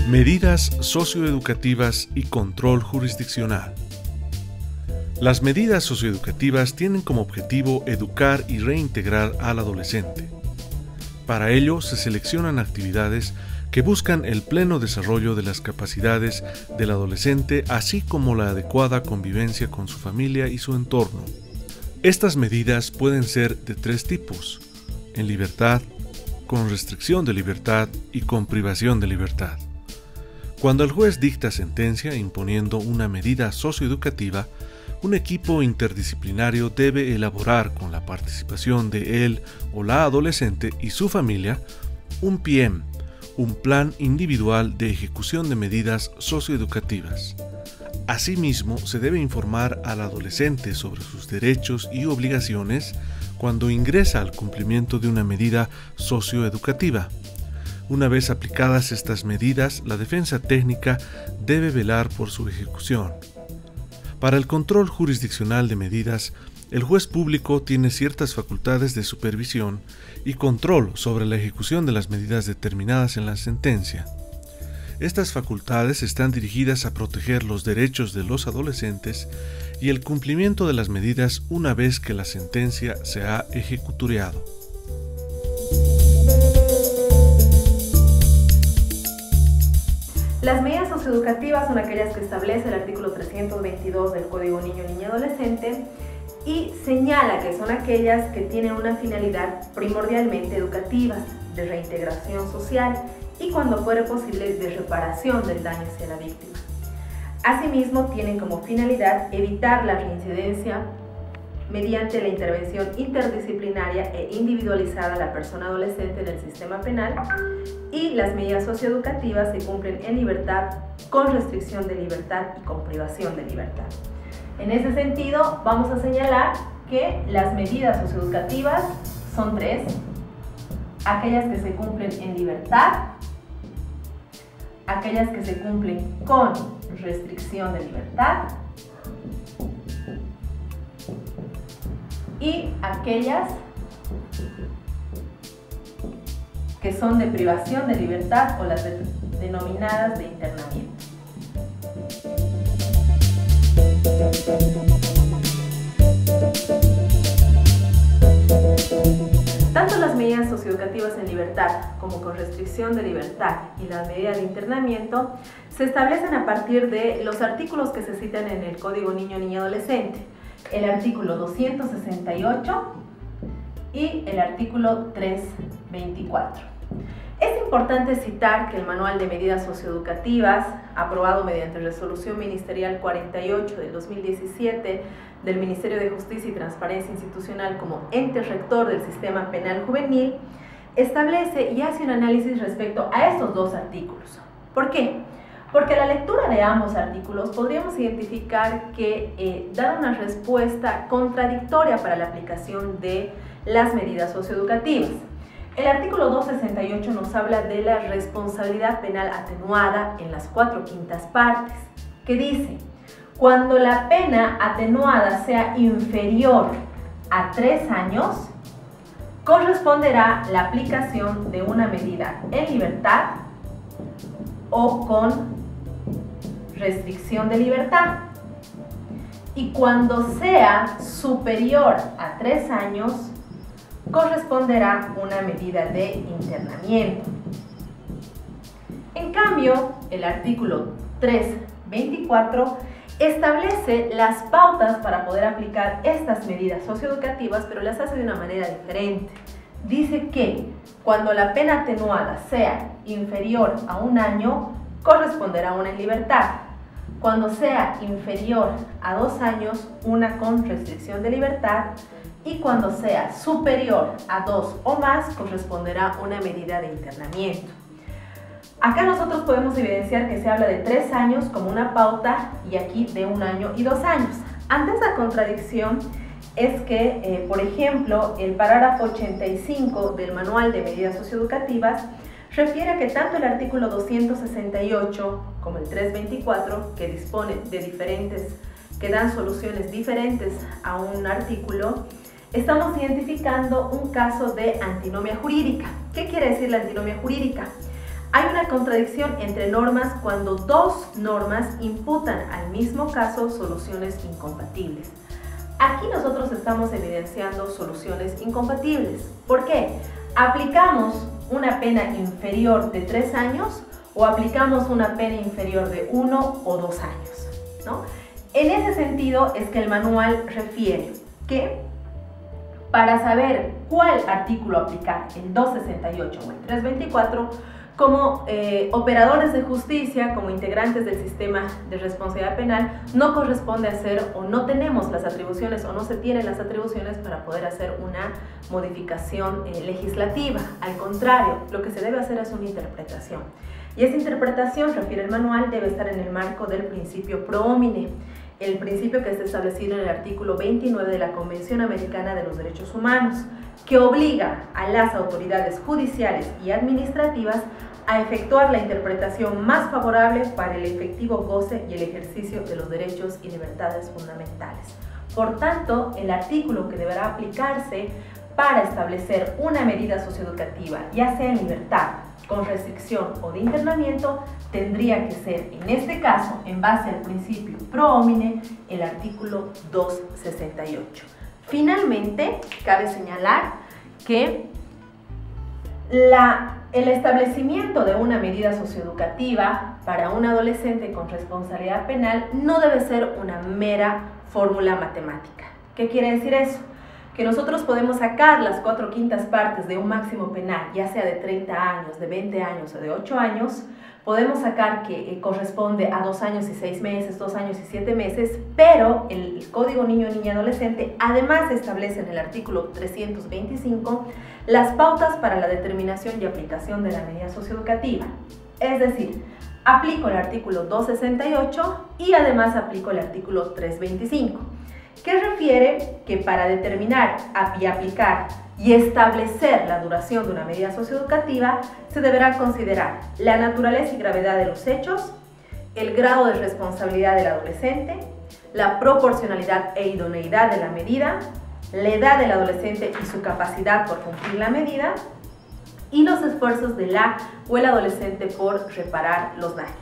Medidas socioeducativas y control jurisdiccional. Las medidas socioeducativas tienen como objetivo educar y reintegrar al adolescente. Para ello se seleccionan actividades que buscan el pleno desarrollo de las capacidades del adolescente, así como la adecuada convivencia con su familia y su entorno. Estas medidas pueden ser de tres tipos: en libertad, con restricción de libertad y con privación de libertad. Cuando el juez dicta sentencia imponiendo una medida socioeducativa, un equipo interdisciplinario debe elaborar, con la participación de él o la adolescente y su familia, un PM, un plan individual de ejecución de medidas socioeducativas. Asimismo, se debe informar al adolescente sobre sus derechos y obligaciones cuando ingresa al cumplimiento de una medida socioeducativa. Una vez aplicadas estas medidas, la defensa técnica debe velar por su ejecución. Para el control jurisdiccional de medidas, el juez público tiene ciertas facultades de supervisión y control sobre la ejecución de las medidas determinadas en la sentencia. Estas facultades están dirigidas a proteger los derechos de los adolescentes y el cumplimiento de las medidas una vez que la sentencia se ha ejecutoriado. Las medidas socioeducativas son aquellas que establece el artículo 322 del Código Niño, Niña y Adolescente y señala que son aquellas que tienen una finalidad primordialmente educativa, de reintegración social y, cuando fuere posible, de reparación del daño hacia la víctima. Asimismo, tienen como finalidad evitar la reincidencia mediante la intervención interdisciplinaria e individualizada a la persona adolescente en el sistema penal, y las medidas socioeducativas se cumplen en libertad, con restricción de libertad y con privación de libertad. En ese sentido, vamos a señalar que las medidas socioeducativas son tres: aquellas que se cumplen en libertad, aquellas que se cumplen con restricción de libertad y aquellas que son de privación de libertad o las denominadas de internamiento. Tanto las medidas socioeducativas en libertad como con restricción de libertad y las medidas de internamiento se establecen a partir de los artículos que se citan en el Código Niño, Niña y Adolescente: el artículo 268 y el artículo 324. Es importante citar que el Manual de Medidas Socioeducativas, aprobado mediante Resolución Ministerial 48 del 2017 del Ministerio de Justicia y Transparencia Institucional como ente rector del sistema penal juvenil, establece y hace un análisis respecto a estos dos artículos. ¿Por qué? Porque a la lectura de ambos artículos podríamos identificar que dan una respuesta contradictoria para la aplicación de las medidas socioeducativas. El artículo 268 nos habla de la responsabilidad penal atenuada en las 4/5 partes, que dice: cuando la pena atenuada sea inferior a 3 años, corresponderá la aplicación de una medida en libertad o con restricción de libertad. Y cuando sea superior a 3 años, corresponderá una medida de internamiento. En cambio, el artículo 324 establece las pautas para poder aplicar estas medidas socioeducativas, pero las hace de una manera diferente. Dice que cuando la pena atenuada sea inferior a 1 año, corresponderá una en libertad. Cuando sea inferior a 2 años, una con restricción de libertad. Y cuando sea superior a 2 o más, corresponderá una medida de internamiento. Acá nosotros podemos evidenciar que se habla de 3 años como una pauta y aquí de 1 año y 2 años. Ante esa contradicción es que, por ejemplo, el parágrafo 85 del Manual de Medidas Socioeducativas refiere que tanto el artículo 268 como el 324, que dispone de que dan soluciones diferentes a un artículo, estamos identificando un caso de antinomia jurídica. ¿Qué quiere decir la antinomia jurídica? Hay una contradicción entre normas cuando dos normas imputan al mismo caso soluciones incompatibles. Aquí nosotros estamos evidenciando soluciones incompatibles. ¿Por qué? ¿Aplicamos una pena inferior de 3 años o aplicamos una pena inferior de 1 o 2 años? ¿No? En ese sentido es que el manual refiere que para saber cuál artículo aplicar, el 268 o el 324, como operadores de justicia, como integrantes del sistema de responsabilidad penal, no corresponde hacer o no tenemos las atribuciones o no se tienen las atribuciones para poder hacer una modificación legislativa. Al contrario, lo que se debe hacer es una interpretación. Y esa interpretación, refiere el manual, debe estar en el marco del principio pro homine, el principio que está establecido en el artículo 29 de la Convención Americana de los Derechos Humanos, que obliga a las autoridades judiciales y administrativas a efectuar la interpretación más favorable para el efectivo goce y el ejercicio de los derechos y libertades fundamentales. Por tanto, el artículo que deberá aplicarse para establecer una medida socioeducativa, ya sea en libertad, con restricción o de internamiento, tendría que ser, en este caso, en base al principio pro homine, el artículo 268. Finalmente, cabe señalar que el establecimiento de una medida socioeducativa para un adolescente con responsabilidad penal no debe ser una mera fórmula matemática. ¿Qué quiere decir eso? Que nosotros podemos sacar las 4/5 partes de un máximo penal, ya sea de 30 años, de 20 años o de 8 años, podemos sacar que corresponde a 2 años y 6 meses, 2 años y 7 meses, pero el Código Niño, Niña y Adolescente además establece en el artículo 325 las pautas para la determinación y aplicación de la medida socioeducativa. Es decir, aplico el artículo 268 y además aplico el artículo 325. Que refiere que para determinar y aplicar y establecer la duración de una medida socioeducativa se deberá considerar la naturaleza y gravedad de los hechos, el grado de responsabilidad del adolescente, la proporcionalidad e idoneidad de la medida, la edad del adolescente y su capacidad por cumplir la medida y los esfuerzos de la o el adolescente por reparar los daños.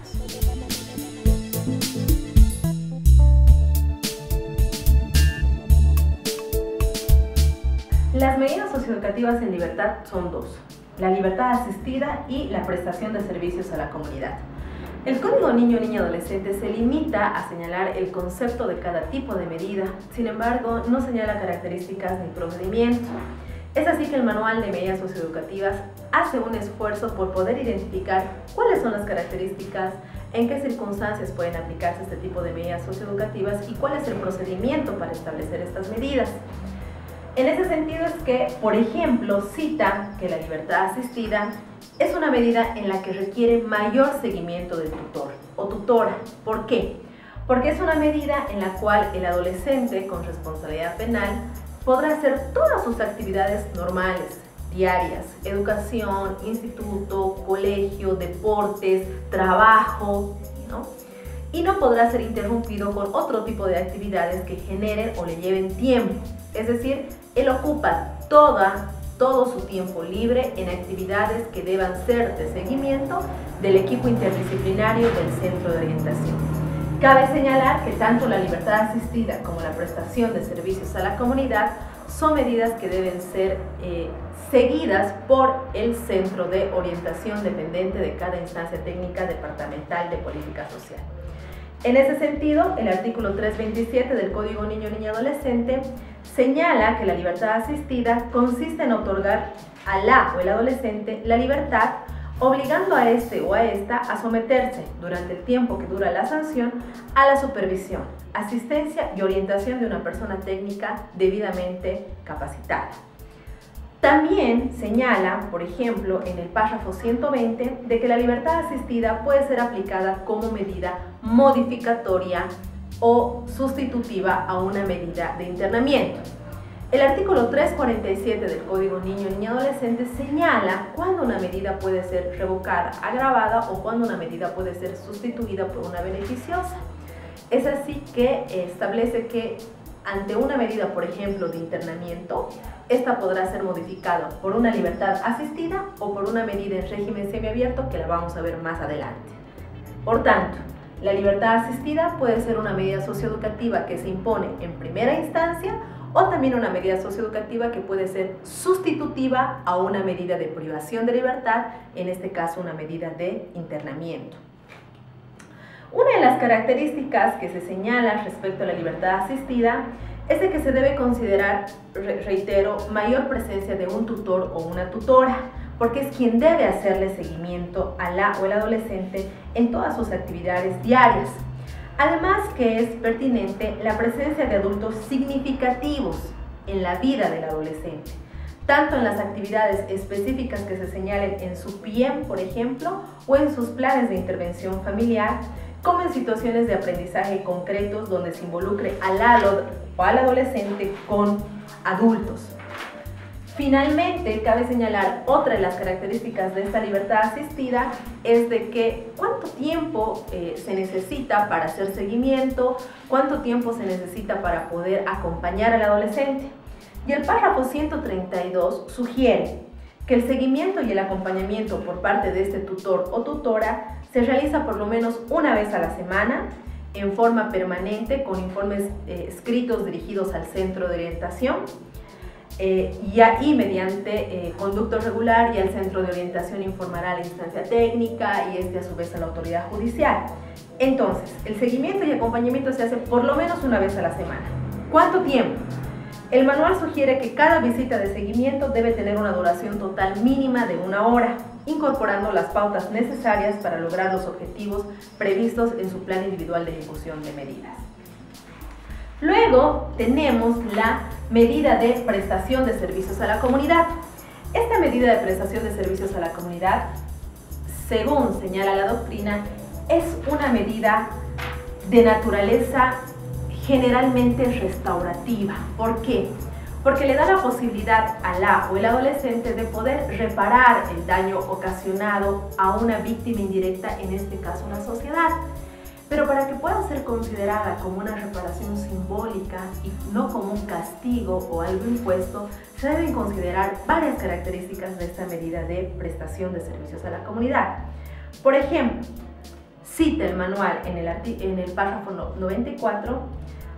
Las medidas socioeducativas en libertad son dos: la libertad asistida y la prestación de servicios a la comunidad. El Código Niño, Niña y Adolescente se limita a señalar el concepto de cada tipo de medida, sin embargo, no señala características ni procedimiento. Es así que el Manual de Medidas Socioeducativas hace un esfuerzo por poder identificar cuáles son las características, en qué circunstancias pueden aplicarse este tipo de medidas socioeducativas y cuál es el procedimiento para establecer estas medidas. En ese sentido es que, por ejemplo, cita que la libertad asistida es una medida en la que requiere mayor seguimiento del tutor o tutora. ¿Por qué? Porque es una medida en la cual el adolescente con responsabilidad penal podrá hacer todas sus actividades normales, diarias: educación, instituto, colegio, deportes, trabajo, ¿no? Y no podrá ser interrumpido con otro tipo de actividades que generen o le lleven tiempo. Es decir, él ocupa todo su tiempo libre en actividades que deban ser de seguimiento del equipo interdisciplinario del centro de orientación. Cabe señalar que tanto la libertad asistida como la prestación de servicios a la comunidad son medidas que deben ser seguidas por el centro de orientación dependiente de cada instancia técnica departamental de política social. En ese sentido, el artículo 327 del Código Niño, Niña y Adolescente señala que la libertad asistida consiste en otorgar a la o el adolescente la libertad, obligando a este o a esta a someterse, durante el tiempo que dura la sanción, a la supervisión, asistencia y orientación de una persona técnica debidamente capacitada. También señala, por ejemplo, en el párrafo 120, de que la libertad asistida puede ser aplicada como medida modificatoria o sustitutiva a una medida de internamiento. El artículo 347 del Código Niño, Niña y Adolescente señala cuándo una medida puede ser revocada, agravada o cuándo una medida puede ser sustituida por una beneficiosa. Es así que establece que ante una medida, por ejemplo, de internamiento, esta podrá ser modificada por una libertad asistida o por una medida en régimen semiabierto que la vamos a ver más adelante. Por tanto, la libertad asistida puede ser una medida socioeducativa que se impone en primera instancia o también una medida socioeducativa que puede ser sustitutiva a una medida de privación de libertad, en este caso una medida de internamiento. Una de las características que se señala respecto a la libertad asistida es de que se debe considerar, reitero, mayor presencia de un tutor o una tutora, porque es quien debe hacerle seguimiento a la o el adolescente en todas sus actividades diarias. Además que es pertinente la presencia de adultos significativos en la vida del adolescente, tanto en las actividades específicas que se señalen en su PIEM, por ejemplo, o en sus planes de intervención familiar, como en situaciones de aprendizaje concretos donde se involucre al adolescente con adultos. Finalmente, cabe señalar otra de las características de esta libertad asistida es de que cuánto tiempo se necesita para hacer seguimiento, cuánto tiempo se necesita para poder acompañar al adolescente. Y el párrafo 132 sugiere que el seguimiento y el acompañamiento por parte de este tutor o tutora se realiza por lo menos una vez a la semana, en forma permanente, con informes escritos dirigidos al centro de orientación y mediante conducto regular, y al centro de orientación informará a la instancia técnica y a su vez a la autoridad judicial. Entonces, el seguimiento y acompañamiento se hace por lo menos una vez a la semana. ¿Cuánto tiempo? El manual sugiere que cada visita de seguimiento debe tener una duración total mínima de 1 hora, incorporando las pautas necesarias para lograr los objetivos previstos en su plan individual de ejecución de medidas. Luego tenemos la medida de prestación de servicios a la comunidad. Esta medida de prestación de servicios a la comunidad, según señala la doctrina, es una medida de naturaleza generalmente restaurativa. ¿Por qué? Porque le da la posibilidad a la o el adolescente de poder reparar el daño ocasionado a una víctima indirecta, en este caso la sociedad. Pero para que pueda ser considerada como una reparación simbólica y no como un castigo o algo impuesto, se deben considerar varias características de esta medida de prestación de servicios a la comunidad. Por ejemplo, cita el manual en el párrafo 94,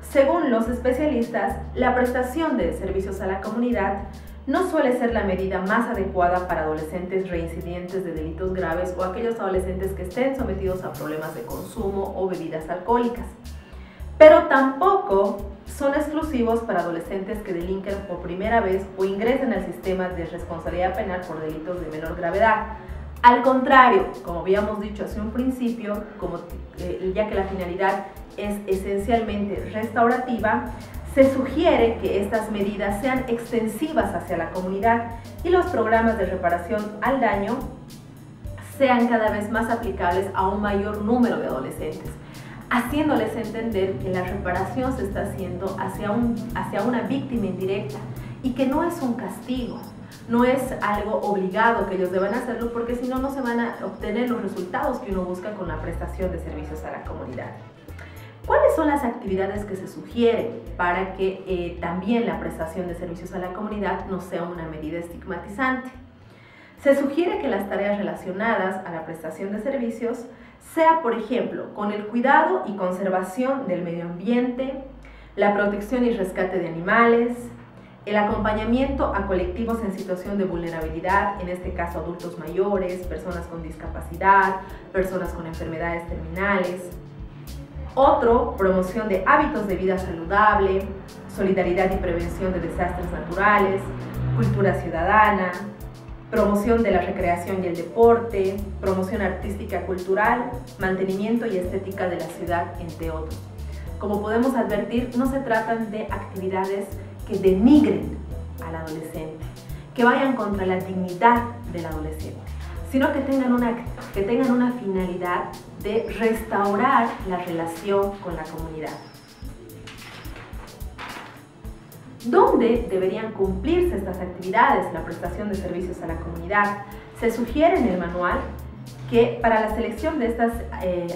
según los especialistas, la prestación de servicios a la comunidad no suele ser la medida más adecuada para adolescentes reincidentes de delitos graves o aquellos adolescentes que estén sometidos a problemas de consumo o bebidas alcohólicas. Pero tampoco son exclusivos para adolescentes que delinquen por primera vez o ingresen al sistema de responsabilidad penal por delitos de menor gravedad. Al contrario, como habíamos dicho hace un principio, ya que la finalidad es esencialmente restaurativa, se sugiere que estas medidas sean extensivas hacia la comunidad y los programas de reparación al daño sean cada vez más aplicables a un mayor número de adolescentes, haciéndoles entender que la reparación se está haciendo hacia una víctima indirecta y que no es un castigo. No es algo obligado que ellos deban hacerlo, porque si no, no se van a obtener los resultados que uno busca con la prestación de servicios a la comunidad. ¿Cuáles son las actividades que se sugieren para que también la prestación de servicios a la comunidad no sea una medida estigmatizante? Se sugiere que las tareas relacionadas a la prestación de servicios sea, por ejemplo, con el cuidado y conservación del medio ambiente, la protección y rescate de animales, el acompañamiento a colectivos en situación de vulnerabilidad, en este caso adultos mayores, personas con discapacidad, personas con enfermedades terminales. Otro, promoción de hábitos de vida saludable, solidaridad y prevención de desastres naturales, cultura ciudadana, promoción de la recreación y el deporte, promoción artística cultural, mantenimiento y estética de la ciudad, entre otros. Como podemos advertir, no se tratan de actividades que denigren al adolescente, que vayan contra la dignidad del adolescente, sino que tengan una finalidad de restaurar la relación con la comunidad. ¿Dónde deberían cumplirse estas actividades, la prestación de servicios a la comunidad? Se sugiere en el manual que para la selección de estas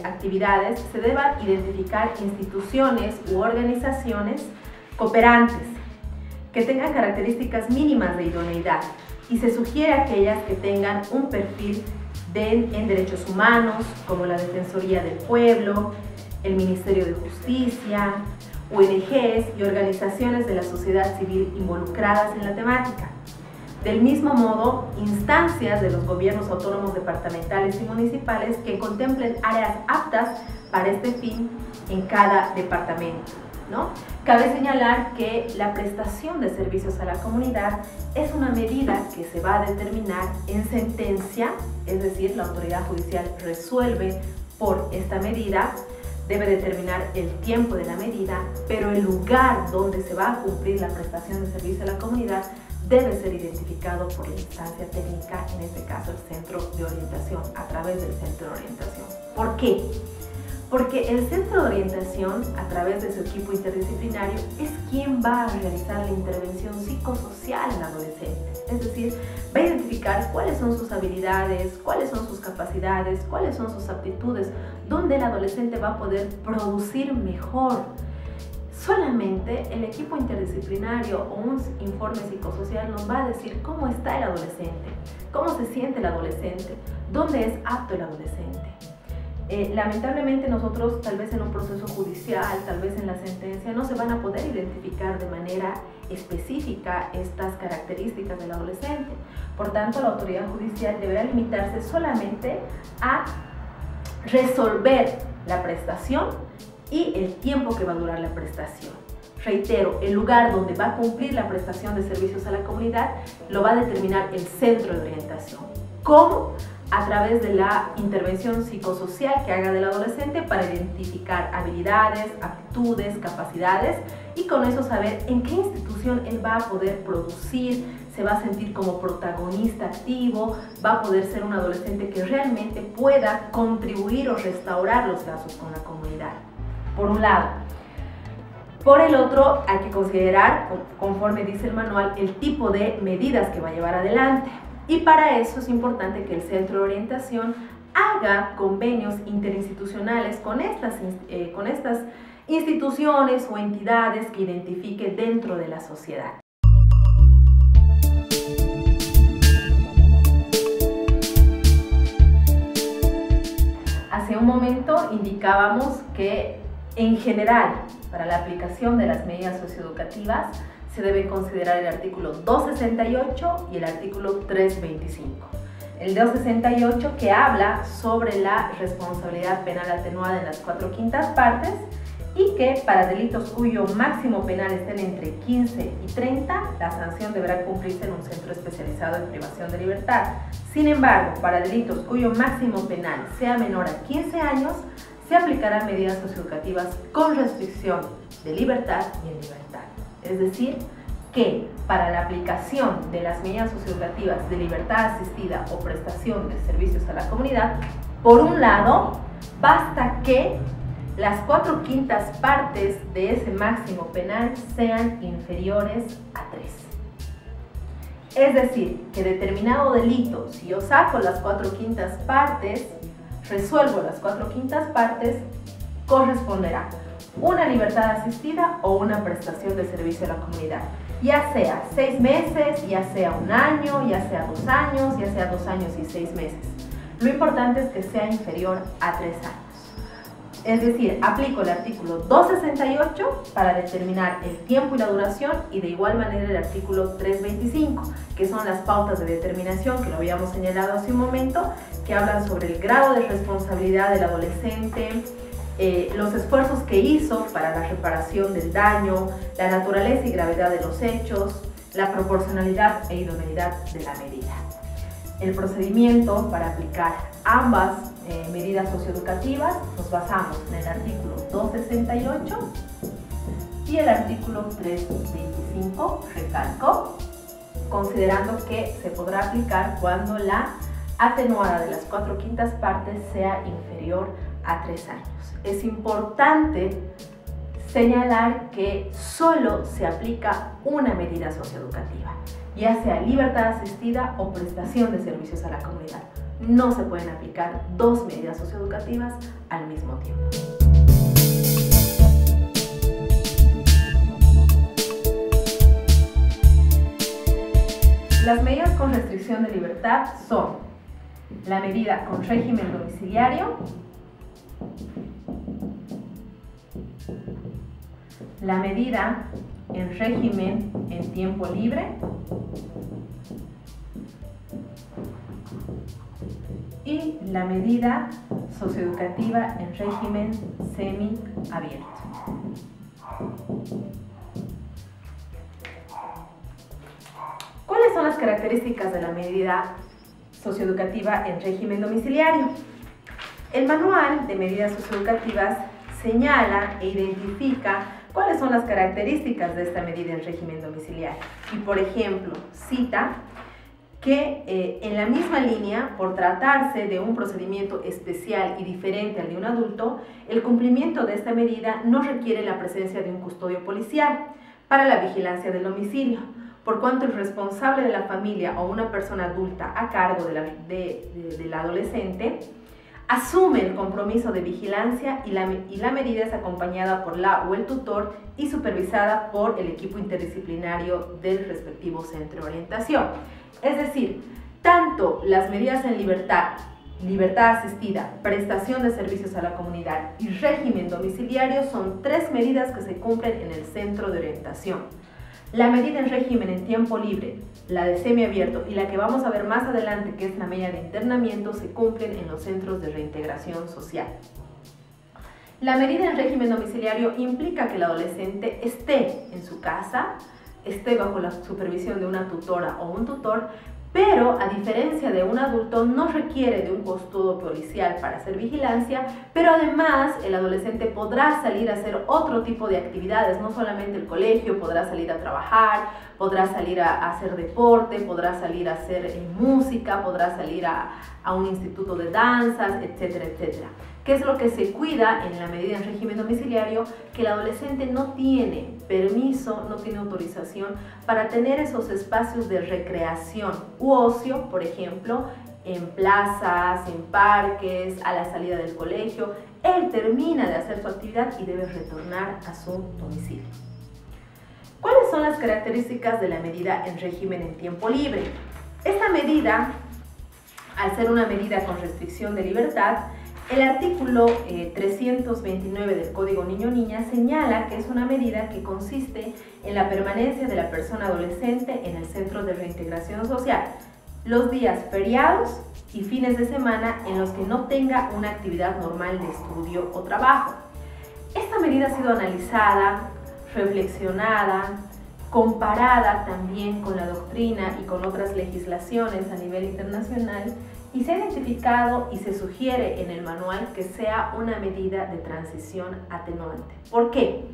actividades se deban identificar instituciones u organizaciones cooperantes, que tengan características mínimas de idoneidad, y se sugiere aquellas que tengan un perfil en derechos humanos, como la Defensoría del Pueblo, el Ministerio de Justicia, ONGs y organizaciones de la sociedad civil involucradas en la temática. Del mismo modo, instancias de los gobiernos autónomos departamentales y municipales que contemplen áreas aptas para este fin en cada departamento, ¿no? Cabe señalar que la prestación de servicios a la comunidad es una medida que se va a determinar en sentencia, es decir, la autoridad judicial resuelve por esta medida, debe determinar el tiempo de la medida, pero el lugar donde se va a cumplir la prestación de servicio a la comunidad debe ser identificado por la instancia técnica, en este caso el centro de orientación, a través del centro de orientación. ¿Por qué? Porque el centro de orientación, a través de su equipo interdisciplinario, es quien va a realizar la intervención psicosocial en el adolescente. Es decir, va a identificar cuáles son sus habilidades, cuáles son sus capacidades, cuáles son sus aptitudes, donde el adolescente va a poder producir mejor. Solamente el equipo interdisciplinario o un informe psicosocial nos va a decir cómo está el adolescente, cómo se siente el adolescente, dónde es apto el adolescente. Lamentablemente nosotros, tal vez en un proceso judicial, tal vez en la sentencia, no se van a poder identificar de manera específica estas características del adolescente. Por tanto, la autoridad judicial deberá limitarse solamente a resolver la prestación y el tiempo que va a durar la prestación. Reitero, el lugar donde va a cumplir la prestación de servicios a la comunidad lo va a determinar el centro de orientación. ¿Cómo? A través de la intervención psicosocial que haga del adolescente para identificar habilidades, aptitudes, capacidades, y con eso saber en qué institución él va a poder producir, se va a sentir como protagonista activo, va a poder ser un adolescente que realmente pueda contribuir o restaurar los lazos con la comunidad, por un lado. Por el otro, hay que considerar, conforme dice el manual, el tipo de medidas que va a llevar adelante. Y para eso es importante que el centro de orientación haga convenios interinstitucionales con estas instituciones o entidades que identifique dentro de la sociedad. Hace un momento indicábamos que en general, para la aplicación de las medidas socioeducativas, se debe considerar el artículo 268 y el artículo 325. El 268 que habla sobre la responsabilidad penal atenuada en las 4/5 partes y que para delitos cuyo máximo penal estén entre 15 y 30, la sanción deberá cumplirse en un centro especializado en privación de libertad. Sin embargo, para delitos cuyo máximo penal sea menor a 15 años, se aplicarán medidas socioeducativas con restricción de libertad y en libertad. Es decir, que para la aplicación de las medidas socioeducativas de libertad asistida o prestación de servicios a la comunidad, por un lado, basta que las 4/5 partes de ese máximo penal sean inferiores a 3. Es decir, que determinado delito, si yo saco las 4/5 partes, resuelvo las 4/5 partes, corresponderá una libertad asistida o una prestación de servicio a la comunidad, ya sea 6 meses, ya sea 1 año, ya sea 2 años, ya sea 2 años y 6 meses. Lo importante es que sea inferior a 3 años. Es decir, aplico el artículo 268 para determinar el tiempo y la duración, y de igual manera el artículo 325, que son las pautas de determinación que lo habíamos señalado hace un momento, que hablan sobre el grado de responsabilidad del adolescente, los esfuerzos que hizo para la reparación del daño, la naturaleza y gravedad de los hechos, la proporcionalidad e idoneidad de la medida. El procedimiento para aplicar ambas medidas socioeducativas nos basamos en el artículo 268 y el artículo 325, recalco, considerando que se podrá aplicar cuando la atenuada de las 4/5 partes sea inferior a 3 años. Es importante señalar que solo se aplica una medida socioeducativa, ya sea libertad asistida o prestación de servicios a la comunidad. No se pueden aplicar 2 medidas socioeducativas al mismo tiempo. Las medidas con restricción de libertad son la medida con régimen domiciliario, la medida en régimen en tiempo libre y la medida socioeducativa en régimen semiabierto. ¿Cuáles son las características de la medida socioeducativa en régimen domiciliario? El manual de medidas socioeducativas señala e identifica cuáles son las características de esta medida en régimen domiciliario. Y, por ejemplo, cita que en la misma línea, por tratarse de un procedimiento especial y diferente al de un adulto, el cumplimiento de esta medida no requiere la presencia de un custodio policial para la vigilancia del domicilio, por cuanto el responsable de la familia o una persona adulta a cargo del adolescente asume el compromiso de vigilancia y la medida es acompañada por la o el tutor y supervisada por el equipo interdisciplinario del respectivo centro de orientación. Es decir, tanto las medidas en libertad asistida, prestación de servicios a la comunidad y régimen domiciliario son tres medidas que se cumplen en el centro de orientación. La medida en régimen en tiempo libre, la de semiabierto y la que vamos a ver más adelante, que es la medida de internamiento, se cumplen en los centros de reintegración social. La medida en régimen domiciliario implica que el adolescente esté en su casa, esté bajo la supervisión de una tutora o un tutor, pero a diferencia de un adulto no requiere de un custodio policial para hacer vigilancia, pero además el adolescente podrá salir a hacer otro tipo de actividades, no solamente el colegio, podrá salir a trabajar, podrá salir a hacer deporte, podrá salir a hacer música, podrá salir a un instituto de danzas, etcétera, etcétera. ¿Qué es lo que se cuida en la medida en régimen domiciliario? Que el adolescente no tiene permiso, no tiene autorización para tener esos espacios de recreación u ocio, por ejemplo, en plazas, en parques, a la salida del colegio. Él termina de hacer su actividad y debe retornar a su domicilio. ¿Cuáles son las características de la medida en régimen en tiempo libre? Esta medida, al ser una medida con restricción de libertad, el artículo 329 del Código Niño-Niña señala que es una medida que consiste en la permanencia de la persona adolescente en el centro de reintegración social, los días feriados y fines de semana en los que no tenga una actividad normal de estudio o trabajo. Esta medida ha sido analizada, reflexionada, comparada también con la doctrina y con otras legislaciones a nivel internacional, y se ha identificado y se sugiere en el manual que sea una medida de transición atenuante. ¿Por qué?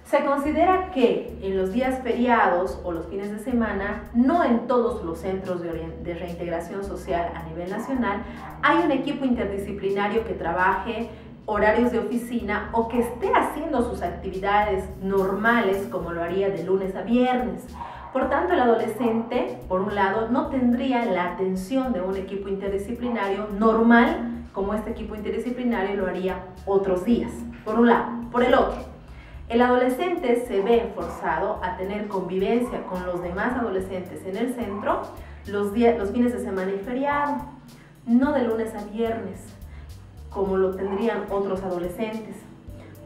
Se considera que en los días feriados o los fines de semana, no en todos los centros de reintegración social a nivel nacional, hay un equipo interdisciplinario que trabaje horarios de oficina o que esté haciendo sus actividades normales como lo haría de lunes a viernes. Por tanto, el adolescente, por un lado, no tendría la atención de un equipo interdisciplinario normal, como este equipo interdisciplinario lo haría otros días, por un lado. Por el otro, el adolescente se ve forzado a tener convivencia con los demás adolescentes en el centro los fines de semana y feriado, no de lunes a viernes, como lo tendrían otros adolescentes.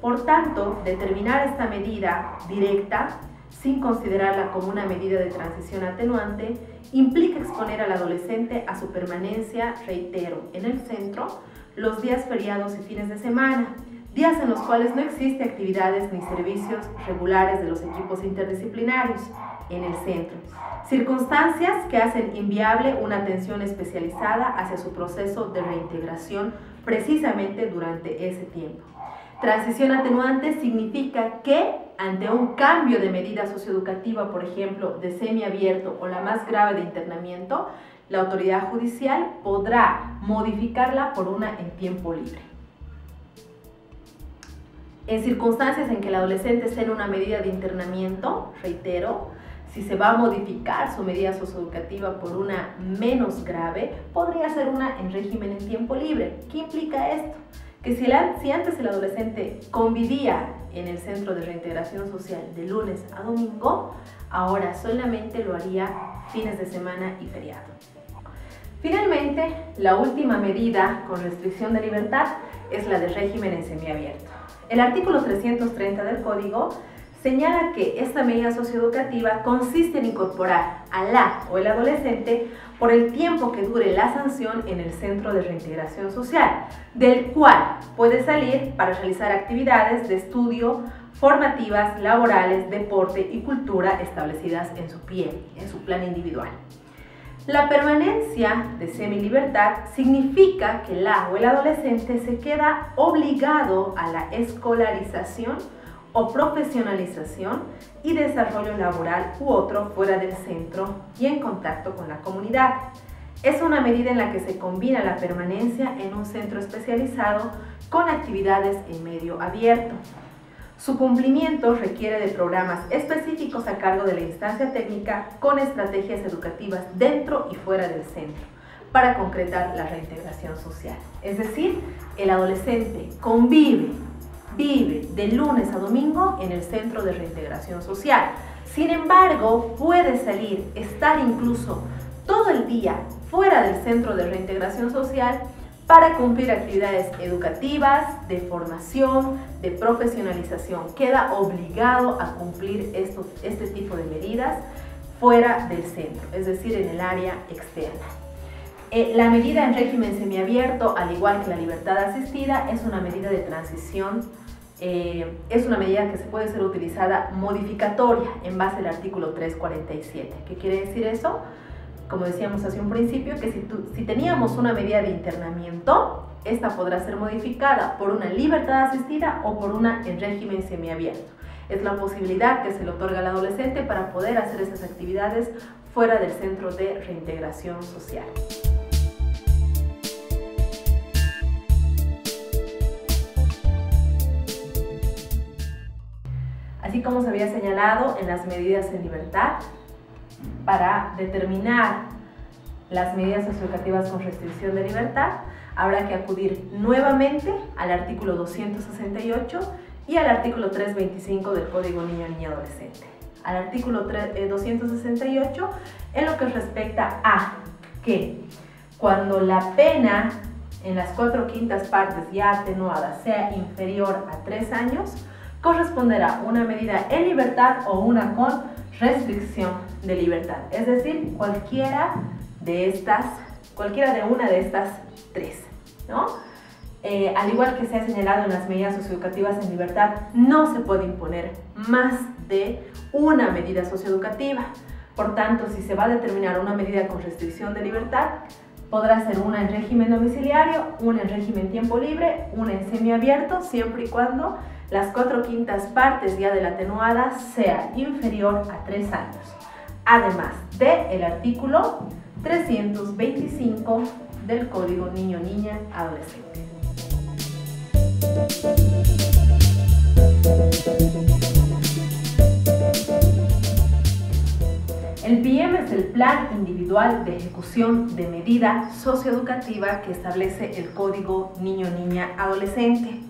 Por tanto, determinar esta medida directa, sin considerarla como una medida de transición atenuante, implica exponer al adolescente a su permanencia, reitero, en el centro, los días feriados y fines de semana, días en los cuales no existe actividades ni servicios regulares de los equipos interdisciplinarios en el centro, circunstancias que hacen inviable una atención especializada hacia su proceso de reintegración precisamente durante ese tiempo. Transición atenuante significa que ante un cambio de medida socioeducativa, por ejemplo, de semiabierto o la más grave de internamiento, la autoridad judicial podrá modificarla por una en tiempo libre. En circunstancias en que el adolescente esté en una medida de internamiento, reitero, si se va a modificar su medida socioeducativa por una menos grave, podría ser una en régimen en tiempo libre. ¿Qué implica esto? que si antes el adolescente convivía en el centro de reintegración social de lunes a domingo, ahora solamente lo haría fines de semana y feriado. Finalmente, la última medida con restricción de libertad es la de régimen en semiabierto. El artículo 330 del Código señala que esta medida socioeducativa consiste en incorporar a la o el adolescente por el tiempo que dure la sanción en el centro de reintegración social, del cual puede salir para realizar actividades de estudio, formativas, laborales, deporte y cultura establecidas en su plan individual. La permanencia de semilibertad significa que la o el adolescente se queda obligado a la escolarización o profesionalización y desarrollo laboral u otro fuera del centro y en contacto con la comunidad. Es una medida en la que se combina la permanencia en un centro especializado con actividades en medio abierto. Su cumplimiento requiere de programas específicos a cargo de la instancia técnica con estrategias educativas dentro y fuera del centro para concretar la reintegración social. Es decir, el adolescente vive de lunes a domingo en el centro de reintegración social. Sin embargo, puede estar incluso todo el día fuera del centro de reintegración social para cumplir actividades educativas, de formación, de profesionalización. Queda obligado a cumplir este tipo de medidas fuera del centro, es decir, en el área externa. La medida en régimen semiabierto, al igual que la libertad asistida, es una medida de transición, es una medida que se puede ser utilizada modificatoria en base al artículo 347. ¿Qué quiere decir eso? Como decíamos hace un principio, que si teníamos una medida de internamiento, esta podrá ser modificada por una libertad asistida o por una en régimen semiabierto. Es la posibilidad que se le otorga al adolescente para poder hacer esas actividades fuera del centro de reintegración social. Así como se había señalado en las medidas en libertad, para determinar las medidas socioeducativas con restricción de libertad, habrá que acudir nuevamente al artículo 268 y al artículo 325 del Código Niño-Niña Adolescente. Al artículo 268 en lo que respecta a que cuando la pena en las 4/5 partes ya atenuada sea inferior a 3 años, corresponderá una medida en libertad o una con restricción de libertad, es decir, cualquiera de una de estas tres, ¿no? Al igual que se ha señalado en las medidas socioeducativas en libertad, no se puede imponer más de una medida socioeducativa. Por tanto, si se va a determinar una medida con restricción de libertad, podrá ser una en régimen domiciliario, una en régimen tiempo libre, una en semiabierto, siempre y cuando las 4/5 partes ya de la atenuada sea inferior a 3 años. Además del artículo 325 del Código Niño-Niña Adolescente. El PIEM es el Plan Individual de Ejecución de Medida Socioeducativa que establece el Código Niño-Niña Adolescente.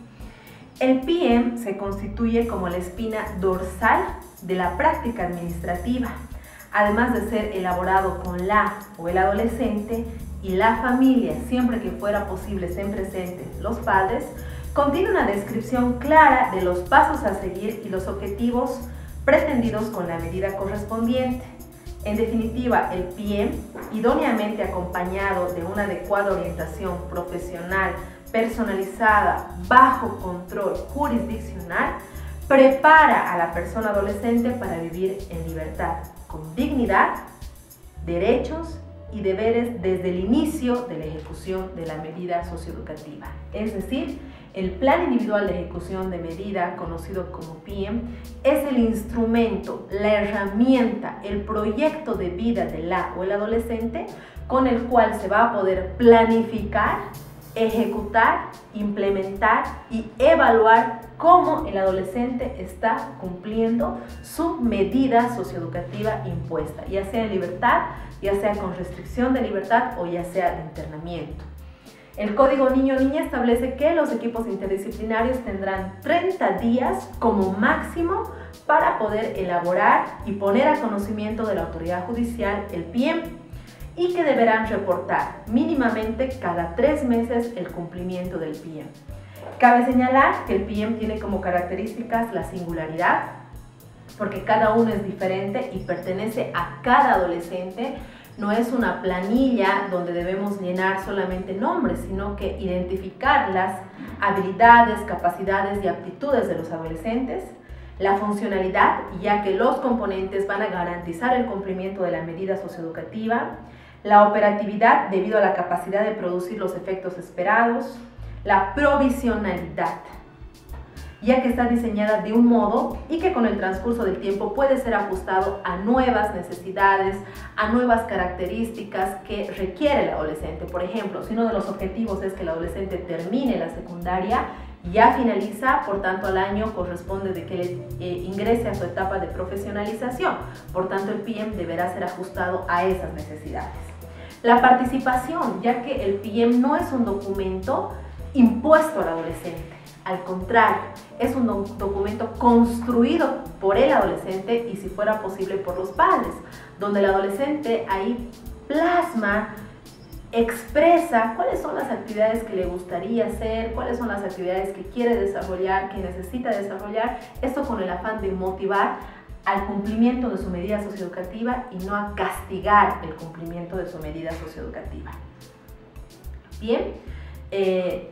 El PIEM se constituye como la espina dorsal de la práctica administrativa, además de ser elaborado con la o el adolescente y la familia, siempre que fuera posible estén presentes los padres, contiene una descripción clara de los pasos a seguir y los objetivos pretendidos con la medida correspondiente. En definitiva, el PIEM, idóneamente acompañado de una adecuada orientación profesional personalizada bajo control jurisdiccional, prepara a la persona adolescente para vivir en libertad, con dignidad, derechos y deberes desde el inicio de la ejecución de la medida socioeducativa. Es decir, el Plan Individual de Ejecución de Medida, conocido como PIEM, es el instrumento, la herramienta, el proyecto de vida de la o el adolescente con el cual se va a poder planificar, ejecutar, implementar y evaluar cómo el adolescente está cumpliendo su medida socioeducativa impuesta, ya sea en libertad, ya sea con restricción de libertad o ya sea de internamiento. El Código Niño-Niña establece que los equipos interdisciplinarios tendrán 30 días como máximo para poder elaborar y poner a conocimiento de la autoridad judicial el PIEM y que deberán reportar mínimamente cada 3 meses el cumplimiento del PIEM. Cabe señalar que el PIEM tiene como características la singularidad, porque cada uno es diferente y pertenece a cada adolescente. No es una planilla donde debemos llenar solamente nombres, sino que identificar las habilidades, capacidades y aptitudes de los adolescentes, la funcionalidad, ya que los componentes van a garantizar el cumplimiento de la medida socioeducativa, la operatividad debido a la capacidad de producir los efectos esperados, la provisionalidad, ya que está diseñada de un modo y que con el transcurso del tiempo puede ser ajustado a nuevas necesidades, a nuevas características que requiere el adolescente. Por ejemplo, si uno de los objetivos es que el adolescente termine la secundaria, ya finaliza, por tanto al año corresponde de que ingrese a su etapa de profesionalización. Por tanto, el PIEM deberá ser ajustado a esas necesidades. La participación, ya que el PIEM no es un documento impuesto al adolescente. Al contrario, es un documento construido por el adolescente y, si fuera posible, por los padres, donde el adolescente ahí plasma, expresa cuáles son las actividades que le gustaría hacer, cuáles son las actividades que quiere desarrollar, que necesita desarrollar, esto con el afán de motivar al cumplimiento de su medida socioeducativa y no a castigar el cumplimiento de su medida socioeducativa. Bien.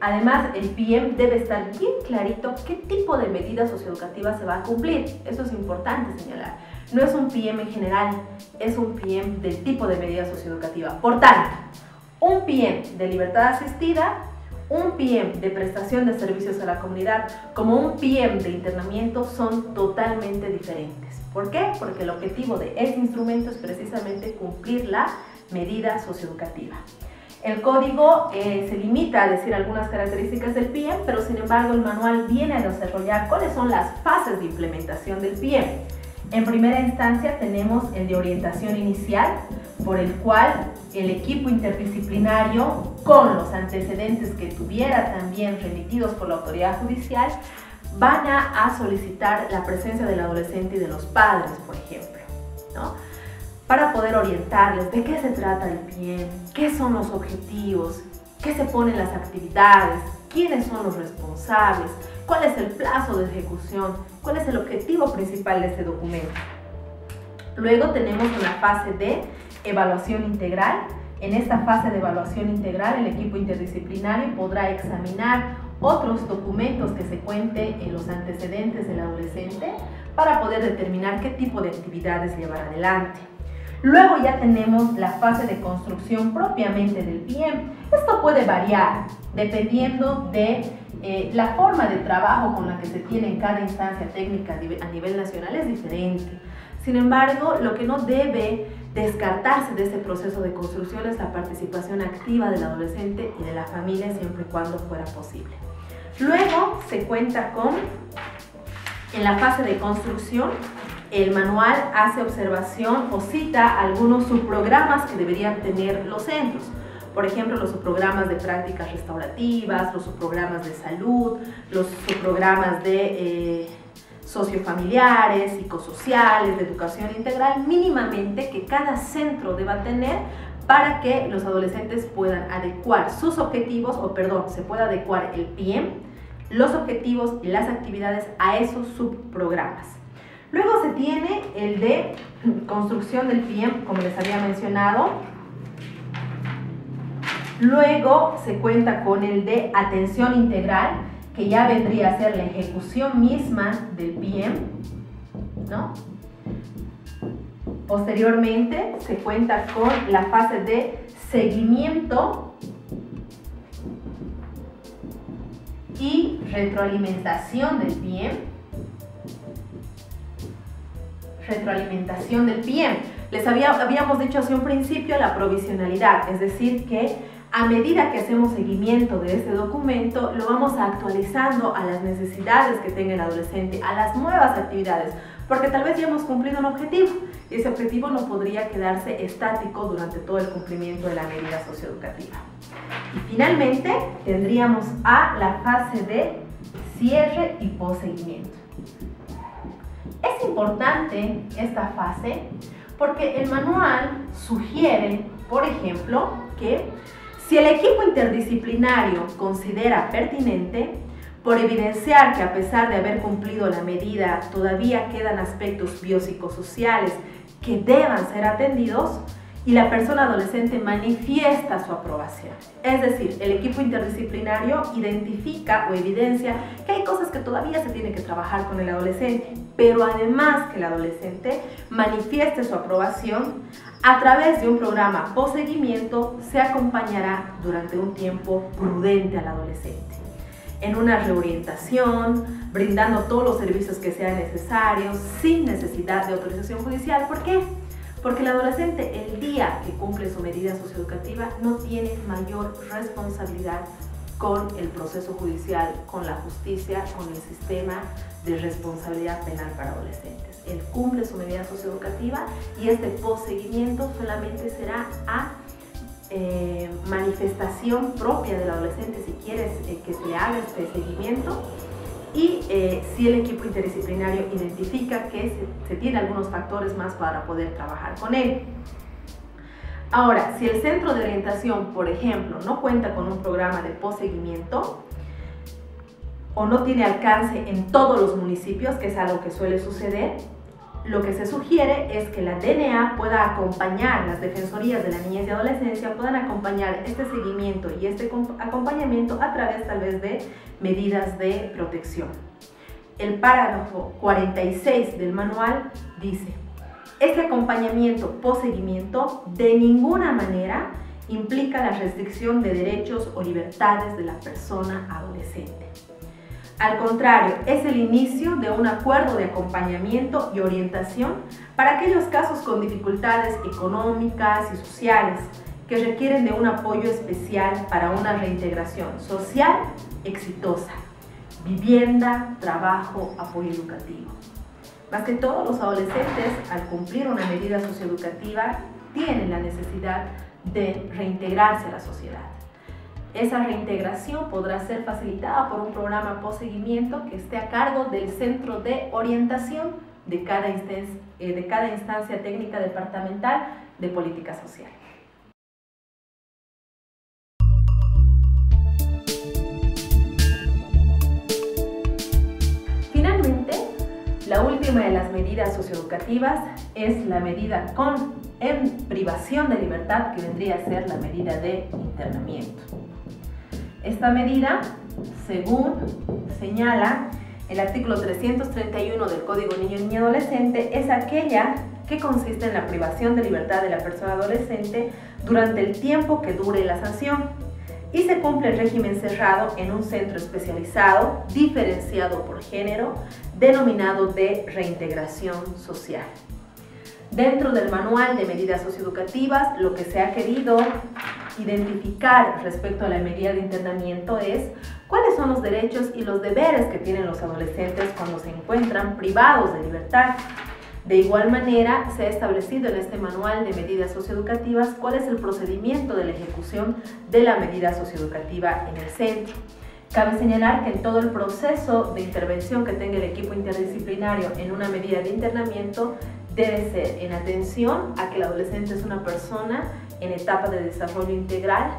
Además, el PIEM debe estar bien clarito qué tipo de medida socioeducativa se va a cumplir. Eso es importante señalar. No es un PIEM en general, es un PIEM del tipo de medida socioeducativa. Por tanto, un PIEM de libertad asistida, un PIEM de prestación de servicios a la comunidad, como un PIEM de internamiento son totalmente diferentes. ¿Por qué? Porque el objetivo de este instrumento es precisamente cumplir la medida socioeducativa. El código se limita a decir algunas características del PIEM, pero sin embargo el manual viene a desarrollar cuáles son las fases de implementación del PIEM. En primera instancia tenemos el de orientación inicial, por el cual el equipo interdisciplinario, con los antecedentes que tuviera también remitidos por la autoridad judicial, van a solicitar la presencia del adolescente y de los padres, por ejemplo, ¿no? Para poder orientarles de qué se trata el PIEM, qué son los objetivos, qué se ponen las actividades, quiénes son los responsables, cuál es el plazo de ejecución, cuál es el objetivo principal de este documento. Luego tenemos una fase de evaluación integral. En esta fase de evaluación integral, el equipo interdisciplinario podrá examinar otros documentos que se cuenten en los antecedentes del adolescente para poder determinar qué tipo de actividades llevar adelante. Luego ya tenemos la fase de construcción propiamente del PIEM. Esto puede variar dependiendo de la forma de trabajo con la que se tiene en cada instancia técnica a nivel nacional es diferente. Sin embargo, lo que no debe descartarse de este proceso de construcción es la participación activa del adolescente y de la familia siempre y cuando fuera posible. Luego se cuenta con, en la fase de construcción, el manual hace observación o cita algunos subprogramas que deberían tener los centros. Por ejemplo, los subprogramas de prácticas restaurativas, los subprogramas de salud, los subprogramas de sociofamiliares, psicosociales, de educación integral, mínimamente que cada centro deba tener para que los adolescentes puedan adecuar sus objetivos, se pueda adecuar el PIEM, los objetivos y las actividades a esos subprogramas. Luego se tiene el de construcción del PIEM, como les había mencionado. Luego se cuenta con el de atención integral, que ya vendría a ser la ejecución misma del PIEM, ¿no? Posteriormente se cuenta con la fase de seguimiento y retroalimentación del PIEM. Les habíamos dicho hace un principio la provisionalidad, es decir que a medida que hacemos seguimiento de este documento lo vamos actualizando a las necesidades que tenga el adolescente, a las nuevas actividades, porque tal vez ya hemos cumplido un objetivo y ese objetivo no podría quedarse estático durante todo el cumplimiento de la medida socioeducativa. Y finalmente tendríamos a la fase de cierre y posseguimiento. Es importante esta fase porque el manual sugiere, por ejemplo, que si el equipo interdisciplinario considera pertinente, por evidenciar que a pesar de haber cumplido la medida todavía quedan aspectos biopsicosociales que deban ser atendidos, y la persona adolescente manifiesta su aprobación. Es decir, el equipo interdisciplinario identifica o evidencia que hay cosas que todavía se tienen que trabajar con el adolescente, pero además que el adolescente manifieste su aprobación, a través de un programa posseguimiento se acompañará durante un tiempo prudente al adolescente, en una reorientación, brindando todos los servicios que sean necesarios, sin necesidad de autorización judicial. ¿Por qué? Porque el adolescente, el día que cumple su medida socioeducativa, no tiene mayor responsabilidad con el proceso judicial, con la justicia, con el sistema de responsabilidad penal para adolescentes. Él cumple su medida socioeducativa y este posseguimiento solamente será a manifestación propia del adolescente si quieres que se le haga este seguimiento. Y si el equipo interdisciplinario identifica que se tiene algunos factores más para poder trabajar con él. Ahora, si el centro de orientación, por ejemplo, no cuenta con un programa de posseguimiento o no tiene alcance en todos los municipios, que es algo que suele suceder, lo que se sugiere es que la DNA pueda acompañar, las defensorías de la niñez y adolescencia puedan acompañar este seguimiento y este acompañamiento a través tal vez de medidas de protección. El párrafo 46 del manual dice: este acompañamiento posseguimiento de ninguna manera implica la restricción de derechos o libertades de la persona adolescente. Al contrario, es el inicio de un acuerdo de acompañamiento y orientación para aquellos casos con dificultades económicas y sociales que requieren de un apoyo especial para una reintegración social exitosa, vivienda, trabajo, apoyo educativo. Más que todo, los adolescentes, al cumplir una medida socioeducativa, tienen la necesidad de reintegrarse a la sociedad. Esa reintegración podrá ser facilitada por un programa posseguimiento que esté a cargo del centro de orientación de cada instancia técnica departamental de política social. Finalmente, la última de las medidas socioeducativas es la medida en privación de libertad, que vendría a ser la medida de internamiento. Esta medida, según señala el artículo 331 del Código Niño, Niña y Adolescente, es aquella que consiste en la privación de libertad de la persona adolescente durante el tiempo que dure la sanción y se cumple el régimen cerrado en un centro especializado, diferenciado por género, denominado de reintegración social. Dentro del manual de medidas socioeducativas, lo que se ha querido identificar respecto a la medida de internamiento es cuáles son los derechos y los deberes que tienen los adolescentes cuando se encuentran privados de libertad. De igual manera, se ha establecido en este manual de medidas socioeducativas cuál es el procedimiento de la ejecución de la medida socioeducativa en el centro. Cabe señalar que en todo el proceso de intervención que tenga el equipo interdisciplinario en una medida de internamiento debe ser en atención a que el adolescente es una persona en etapa de desarrollo integral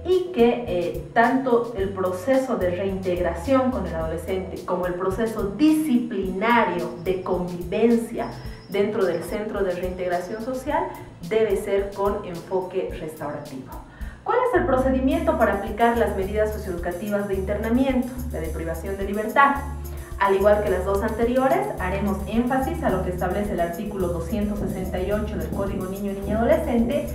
y que tanto el proceso de reintegración con el adolescente como el proceso disciplinario de convivencia dentro del centro de reintegración social debe ser con enfoque restaurativo. ¿Cuál es el procedimiento para aplicar las medidas socioeducativas de internamiento, la de privación de libertad? Al igual que las dos anteriores, haremos énfasis a lo que establece el artículo 268 del Código Niño, Niña y Adolescente,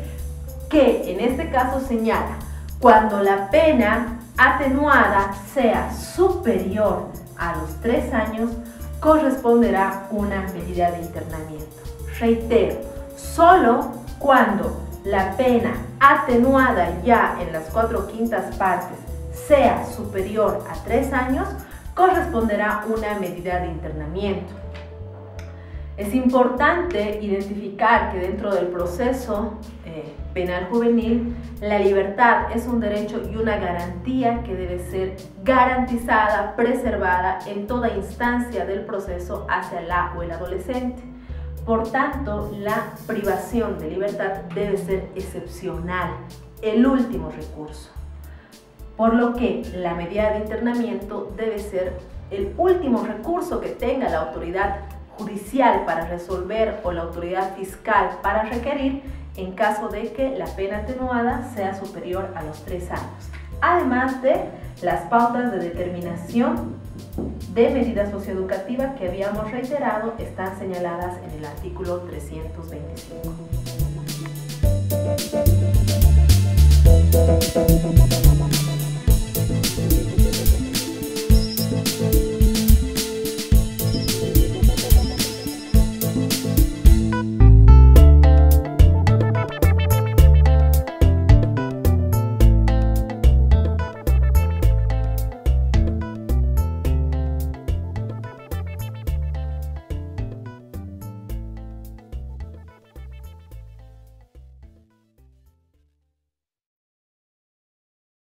que en este caso señala: cuando la pena atenuada sea superior a los 3 años, corresponderá una medida de internamiento. Reitero, solo cuando la pena atenuada ya en las 4/5 partes sea superior a 3 años, corresponderá una medida de internamiento. Es importante identificar que dentro del proceso penal juvenil, la libertad es un derecho y una garantía que debe ser garantizada, preservada en toda instancia del proceso hacia la o el adolescente. Por tanto, la privación de libertad debe ser excepcional, el último recurso. Por lo que la medida de internamiento debe ser el último recurso que tenga la autoridad judicial para resolver o la autoridad fiscal para requerir en caso de que la pena atenuada sea superior a los 3 años. Además de las pautas de determinación de medidas socioeducativas que habíamos reiterado están señaladas en el artículo 325.